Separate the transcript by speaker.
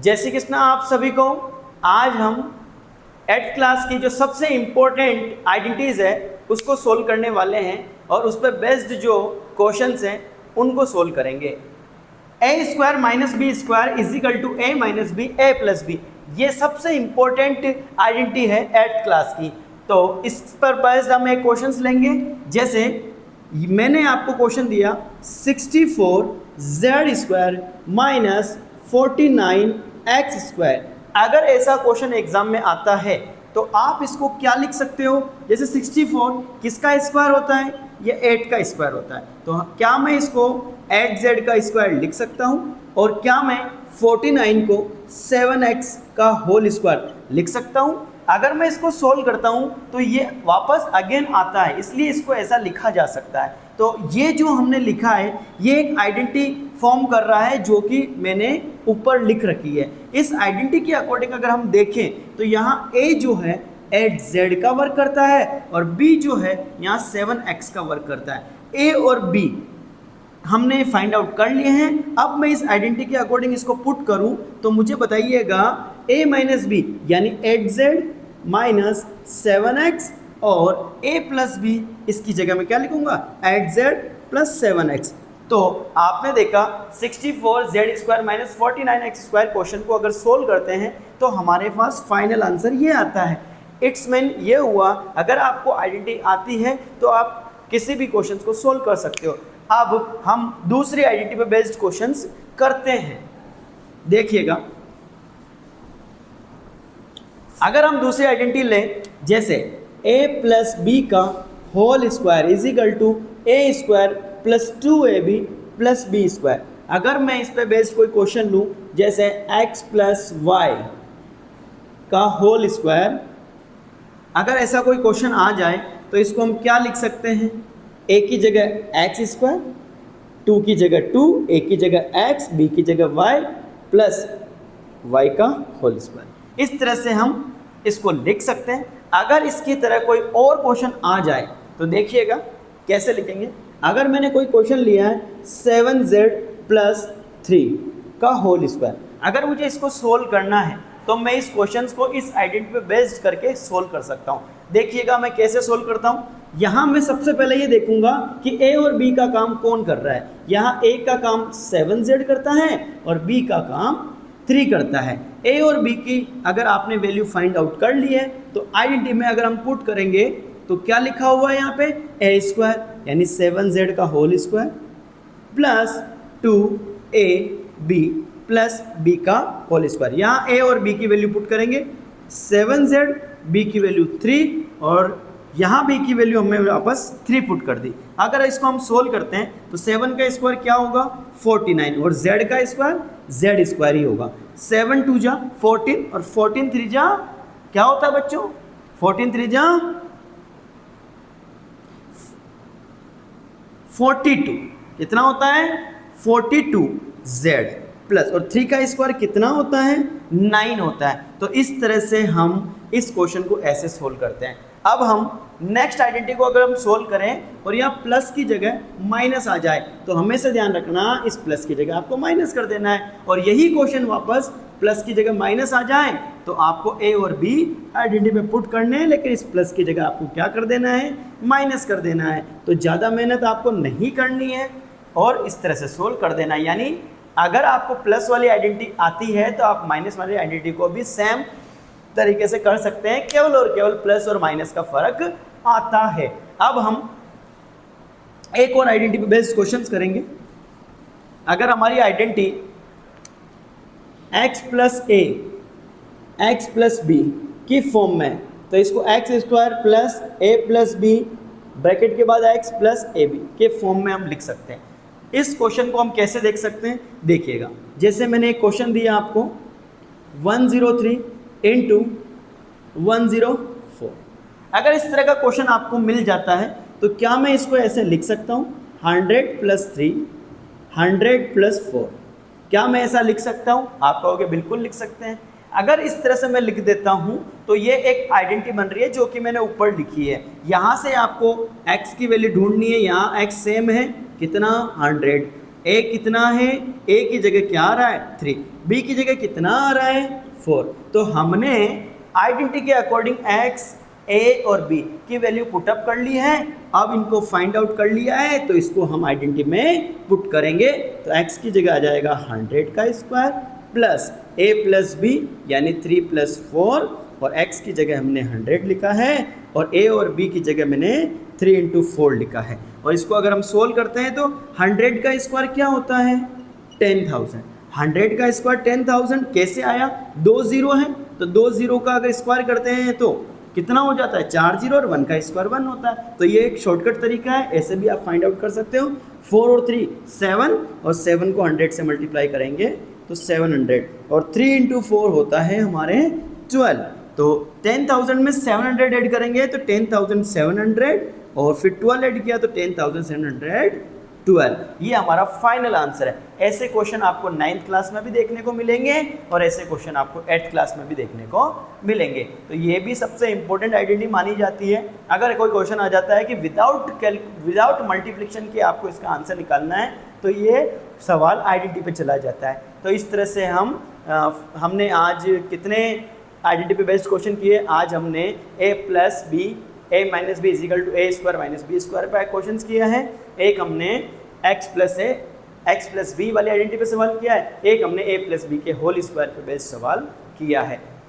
Speaker 1: जय श्री कृष्ण आप सभी को। आज हम 8th क्लास की जो सबसे इम्पोर्टेंट आइडेंटिटीज़ है उसको सोल्व करने वाले हैं और उस पर बेस्ड जो क्वेश्चंस हैं उनको सोल्व करेंगे। a² - b² = a - b a + b, ये सबसे इम्पोर्टेंट आइडेंटिटी है 8th क्लास की। तो इस पर बेस्ड हम एक क्वेश्चंस लेंगे। जैसे मैंने आपको क्वेश्चन दिया 64z² - 49x²। अगर ऐसा क्वेश्चन एग्जाम में आता है तो आप इसको क्या लिख सकते हो? जैसे 64 किसका स्क्वायर होता है? ये 8 का स्क्वायर होता है। तो क्या मैं इसको 8z का स्क्वायर लिख सकता हूँ और क्या मैं 49 को 7x का होल स्क्वायर लिख सकता हूँ? अगर मैं इसको सोल्व करता हूँ तो ये वापस अगेन आता है, इसलिए इसको ऐसा लिखा जा सकता है। तो ये जो हमने लिखा है ये एक आइडेंटिटी फॉर्म कर रहा है जो कि मैंने ऊपर लिख रखी है। इस आइडेंटिटी के अकॉर्डिंग अगर हम देखें तो यहाँ a जो है 8z का वर्क करता है और b जो है यहाँ 7x का वर्क करता है। a और b हमने फाइंड आउट कर लिए हैं। अब मैं इस आइडेंटिटी के अकॉर्डिंग इसको पुट करूं तो मुझे बताइएगा a - b यानी 8z - 7x और a + b, इसकी जगह में क्या लिखूंगा 8z + 7x। तो आपने देखा 64z² - 49x² क्वेश्चन को अगर सोल्व करते हैं तो हमारे पास फाइनल आंसर ये आता है। इट्स मीन ये हुआ अगर आपको आइडेंटिटी आती है तो आप किसी भी क्वेश्चन को सोल्व कर सकते हो। अब हम दूसरी आइडेंटिटी पे बेस्ड क्वेश्चंस करते हैं। देखिएगा अगर हम दूसरी आइडेंटिटी लें जैसे a + b का whole square = a² + 2ab + b²। अगर मैं इस पे बेस्ड कोई क्वेश्चन लूँ जैसे x + y का होल स्क्वायर, अगर ऐसा कोई क्वेश्चन आ जाए तो इसको हम क्या लिख सकते हैं? a की जगह x², 2 की जगह 2, a की जगह x, b की जगह y प्लस y का होल स्क्वायर। इस तरह से हम इसको लिख सकते हैं। अगर इसकी तरह कोई और क्वेश्चन आ जाए तो देखिएगा कैसे लिखेंगे। अगर मैंने कोई क्वेश्चन लिया है 7z + 3 का होल स्क्वायर, अगर मुझे इसको सोल्व करना है तो मैं इस क्वेश्चन को इस आइडेंटिटी पे बेस्ड करके सोल्व कर सकता हूँ। देखिएगा मैं कैसे सोल्व करता हूँ। यहाँ मैं सबसे पहले ये देखूंगा कि a और b का काम कौन कर रहा है। यहाँ a का काम 7z करता है और b का काम 3 करता है। a और b की अगर आपने वैल्यू फाइंड आउट कर ली है तो आइडेंटिटी में अगर हम पुट करेंगे तो क्या लिखा हुआ है यहाँ पे a² यानी 7z का whole square plus 2ab plus b का होल स्क्वायर। यहाँ a और b की वैल्यू पुट करेंगे 7z, b की वैल्यू 3 और यहाँ b की वैल्यू हमने वापस 3 पुट कर दी। अगर इसको हम सोल्व करते हैं तो 7 का स्क्वायर क्या होगा 49 और z का स्क्वायर z² ही होगा। 7 2 जा 14 और 14 3 जा क्या होता है बच्चों? 14 3 जा 42, कितना होता है 42z प्लस और 3 का स्क्वायर कितना होता है 9 होता है। तो इस तरह से हम इस क्वेश्चन को ऐसे सोल्व करते हैं। अब हम नेक्स्ट आइडेंटिटी को अगर हम सोल्व करें और यहाँ प्लस की जगह माइनस आ जाए तो हमेशा ध्यान रखना इस प्लस की जगह आपको माइनस कर देना है और यही क्वेश्चन वापस प्लस की जगह माइनस आ जाए तो आपको a और b आइडेंटिटी में पुट करने हैं, लेकिन इस प्लस की जगह आपको क्या कर देना है माइनस कर देना है। तो ज़्यादा मेहनत आपको नहीं करनी है और इस तरह से सोल्व कर देना है। यानी अगर आपको प्लस वाली आइडेंटिटी आती है तो आप माइनस वाली आइडेंटिटी को भी सेम तरीके से कर सकते हैं, केवल और केवल प्लस और माइनस का फर्क आता है। अब हम एक और आइडेंटिटी बेस्ड क्वेश्चंस करेंगे। अगर हमारी identity x + a x + b की फॉर्म में तो इसको x² + a + b ब्रैकेट के बाद x + ab के फॉर्म में हम लिख सकते हैं। इस क्वेश्चन को हम कैसे देख सकते हैं देखिएगा। जैसे मैंने एक क्वेश्चन दिया आपको 103 × 104। अगर इस तरह का क्वेश्चन आपको मिल जाता है तो क्या मैं इसको ऐसे लिख सकता हूँ 100 + 3 100 + 4। क्या मैं ऐसा लिख सकता हूँ? आप कहोगे बिल्कुल लिख सकते हैं। अगर इस तरह से मैं लिख देता हूँ तो ये एक आइडेंटिटी बन रही है जो कि मैंने ऊपर लिखी है। यहाँ से आपको x की वैल्यू ढूंढनी है। यहाँ x सेम है कितना 100 ए कितना है, ए की जगह क्या आ रहा है 3, बी की जगह कितना आ रहा है 4। तो हमने आइडेंटिटी के अकॉर्डिंग एक्स, ए और बी की वैल्यू पुटअप कर ली है। अब इनको फाइंड आउट कर लिया है तो इसको हम आइडेंटिटी में पुट करेंगे। तो एक्स की जगह आ जाएगा 100 का स्क्वायर प्लस ए प्लस बी यानी 3 + 4, और x की जगह हमने 100 लिखा है और a और b की जगह मैंने 3 × 4 लिखा है। और इसको अगर हम सोल्व करते हैं तो 100 का स्क्वायर क्या होता है 10,000। 100 का स्क्वायर 10,000 कैसे आया, 2 जीरो है तो 2 जीरो का अगर स्क्वायर करते हैं तो कितना हो जाता है 4 जीरो, और 1 का स्क्वायर 1 होता है। तो ये एक शॉर्टकट तरीका है, ऐसे भी आप फाइंड आउट कर सकते हो। 4 और 3 7, और 7 को 100 से मल्टीप्लाई करेंगे तो 700, और 3 × 4 होता है हमारे 12। तो 10,000 में 700 ऐड करेंगे तो 10,700, और फिर 12 ऐड किया तो 10,712। ये हमारा फाइनल आंसर है। ऐसे क्वेश्चन आपको 9th क्लास में भी देखने को मिलेंगे और ऐसे क्वेश्चन आपको 8th क्लास में भी देखने को मिलेंगे। तो ये भी सबसे इंपॉर्टेंट आइडेंटिटी मानी जाती है। अगर कोई क्वेश्चन आ जाता है कि विदाउट मल्टीप्लिकेशन के आपको इसका आंसर निकालना है तो ये सवाल आइडेंटिटी पे चला जाता है। तो इस तरह से हमने आज कितने आइडेंटिटी पे बेस्ड क्वेश्चन किए। आज हमने a + b a - b = a² - b² पे क्वेश्चन किया है। एक हमने x + b वाली आइडेंटिटी पे सवाल किया है, एक हमने a + b के होल स्क्वायर पे बेस्ड सवाल किया है।